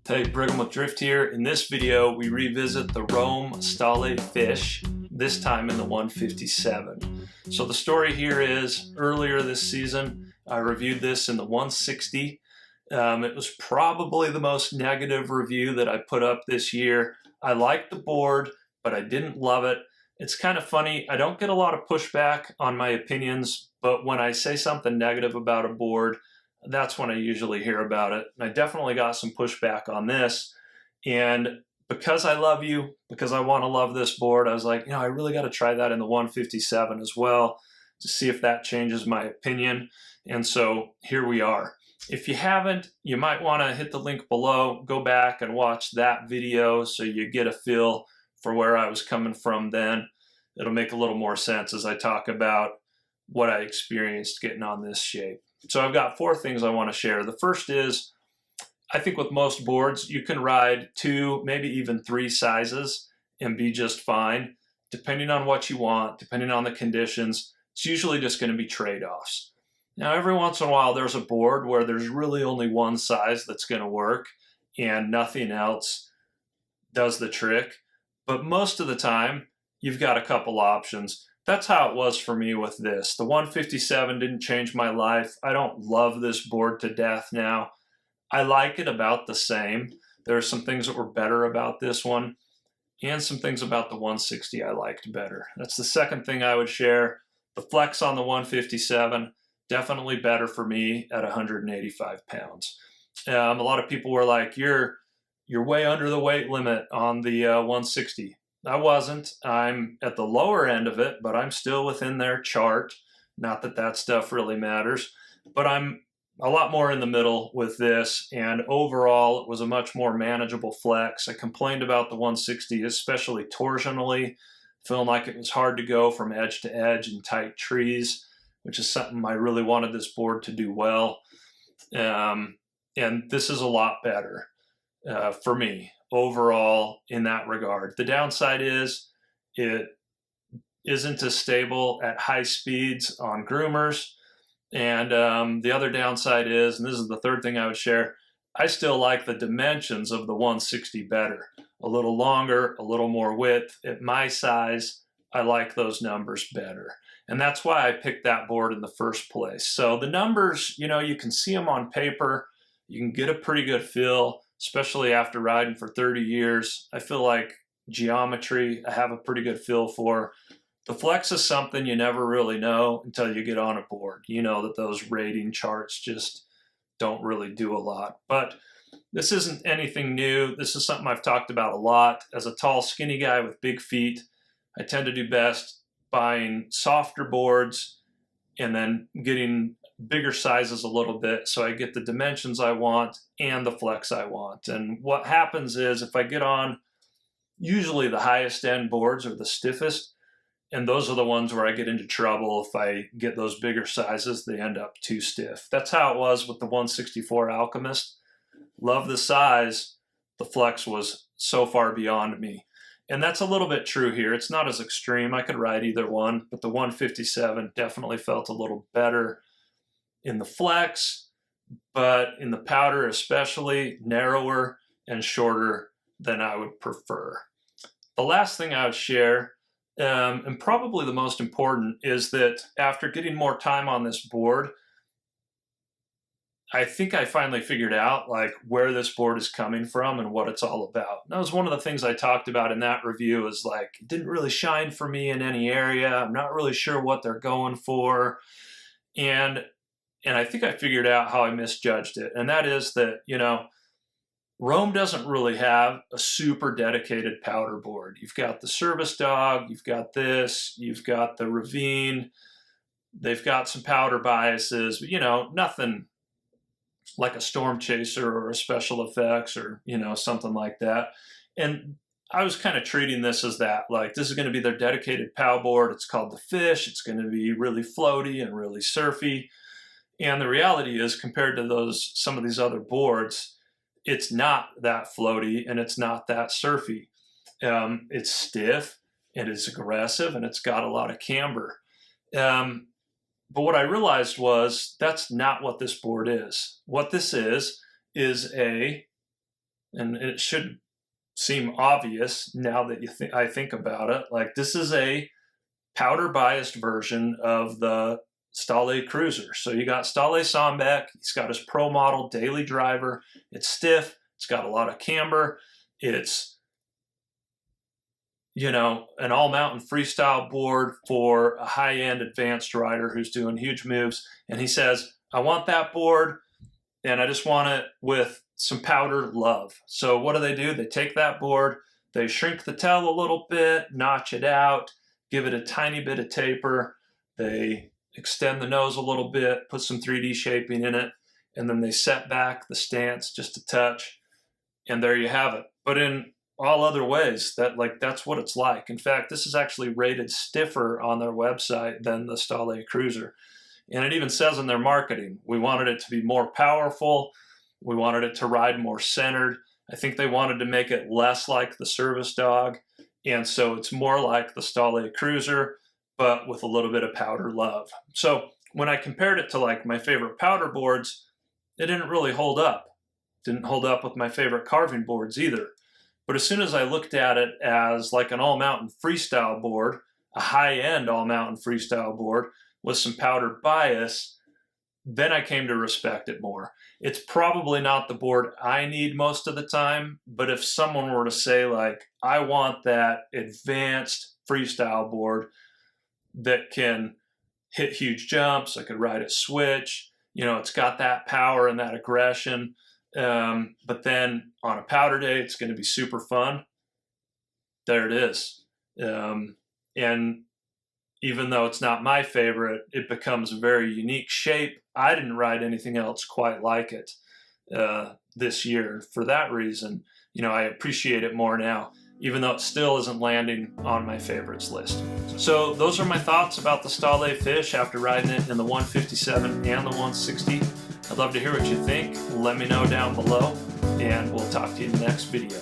Hey, Brigham with Drift here. In this video, we revisit the Rome Stale fish, this time in the 157. So the story here is, earlier this season, I reviewed this in the 160. It was probably the most negative review that I put up this year. I liked the board, but I didn't love it. It's kind of funny, I don't get a lot of pushback on my opinions, but when I say something negative about a board, that's when I usually hear about it. And I definitely got some pushback on this. And because I love you, because I want to love this board, I was like, I really got to try that in the 157 as well to see if that changes my opinion. And so here we are. If you haven't, you might want to hit the link below, go back and watch that video so you get a feel for where I was coming from then. It'll make a little more sense as I talk about what I experienced getting on this shape. So I've got 4 things I want to share. The first is, I think with most boards, you can ride 2, maybe even 3 sizes and be just fine. Depending on what you want, depending on the conditions, it's usually just going to be trade-offs. Now, every once in a while, there's a board where there's really only one size that's going to work and nothing else does the trick. But most of the time, you've got a couple options. That's how it was for me with this. The 157 didn't change my life. I don't love this board to death now. I like it about the same. There are some things that were better about this one and some things about the 160 I liked better. That's the second thing I would share. The flex on the 157, definitely better for me at 185 pounds. A lot of people were like, you're way under the weight limit on the 160. I wasn't. I'm at the lower end of it, but I'm still within their chart. Not that that stuff really matters, but I'm a lot more in the middle with this, and overall it was a much more manageable flex. I complained about the 160, especially torsionally, feeling like it was hard to go from edge to edge in tight trees, which is something I really wanted this board to do well. And this is a lot better for me overall in that regard. The downside is it isn't as stable at high speeds on groomers. And the other downside is, and this is the third thing I would share, I still like the dimensions of the 160 better. A little longer, a little more width. At my size, I like those numbers better. And that's why I picked that board in the first place. So the numbers, you can see them on paper. You can get a pretty good feel, especially after riding for 30 years. I feel like geometry, I have a pretty good feel for. The flex is something you never really know until you get on a board. You know that those rating charts just don't really do a lot. But this isn't anything new. This is something I've talked about a lot. As a tall, skinny guy with big feet, I tend to do best buying softer boards and then getting bigger sizes a little bit so I get the dimensions I want and the flex I want. And what happens is if I get on usually the highest end boards or the stiffest, and those are the ones where I get into trouble. If I get those bigger sizes, they end up too stiff. That's how it was with the 164 Alchemist. Love the size. The flex was so far beyond me. And that's a little bit true here. It's not as extreme. I could ride either one, but the 157 definitely felt a little better in the flex, but in the powder especially, narrower and shorter than I would prefer. The last thing I would share, and probably the most important, is that after getting more time on this board, I think I finally figured out where this board is coming from and what it's all about. And that was one of the things I talked about in that review, is it didn't really shine for me in any area. I'm not really sure what they're going for. And I think I figured out how I misjudged it. And that is that, Rome doesn't really have a super dedicated powder board. You've got the Service Dog, you've got this, you've got the Ravine, they've got some powder biases, but nothing like a Storm Chaser or a Special Effects or, something like that. And I was kind of treating this as that, this is going to be their dedicated POW board. It's called the Fish. It's going to be really floaty and really surfy. And the reality is, compared to some of these other boards, it's not that floaty and it's not that surfy. It's stiff and it's aggressive and it's got a lot of camber. But what I realized was that's not what this board is. What this is a and it should seem obvious now that I think about it. Like, this is a powder biased version of the Stale Cruiser. So you got Stale Sambeck, he's got his pro model daily driver. It's stiff, it's got a lot of camber, it's, you know, an all mountain freestyle board for a high-end advanced rider who's doing huge moves. And he says, I want that board, and I just want it with some powder love. So what do? They take that board, they shrink the tail a little bit, notch it out, give it a tiny bit of taper, they extend the nose a little bit, put some 3D shaping in it, and then they set back the stance just a touch, and there you have it. But in all other ways, that's what it's like. In fact, this is actually rated stiffer on their website than the Stale Cruiser. And it even says in their marketing, we wanted it to be more powerful, we wanted it to ride more centered. I think they wanted to make it less like the service dog, and so it's more like the Stale Cruiser, but with a little bit of powder love. So when I compared it to like my favorite powder boards, it didn't really hold up. Didn't hold up with my favorite carving boards either. But as soon as I looked at it as like an all-mountain freestyle board, a high-end all-mountain freestyle board with some powder bias, then I came to respect it more. It's probably not the board I need most of the time, but if someone were to say like, I want that advanced freestyle board that can hit huge jumps, I could ride a switch, you know, it's got that power and that aggression, but then on a powder day, it's going to be super fun. There it is. And even though it's not my favorite, it becomes a very unique shape. I didn't ride anything else quite like it this year. For that reason, you know, I appreciate it more now, even though it still isn't landing on my favorites list. So those are my thoughts about the Stale Fish after riding it in the 157 and the 160. I'd love to hear what you think. Let me know down below, and we'll talk to you in the next video.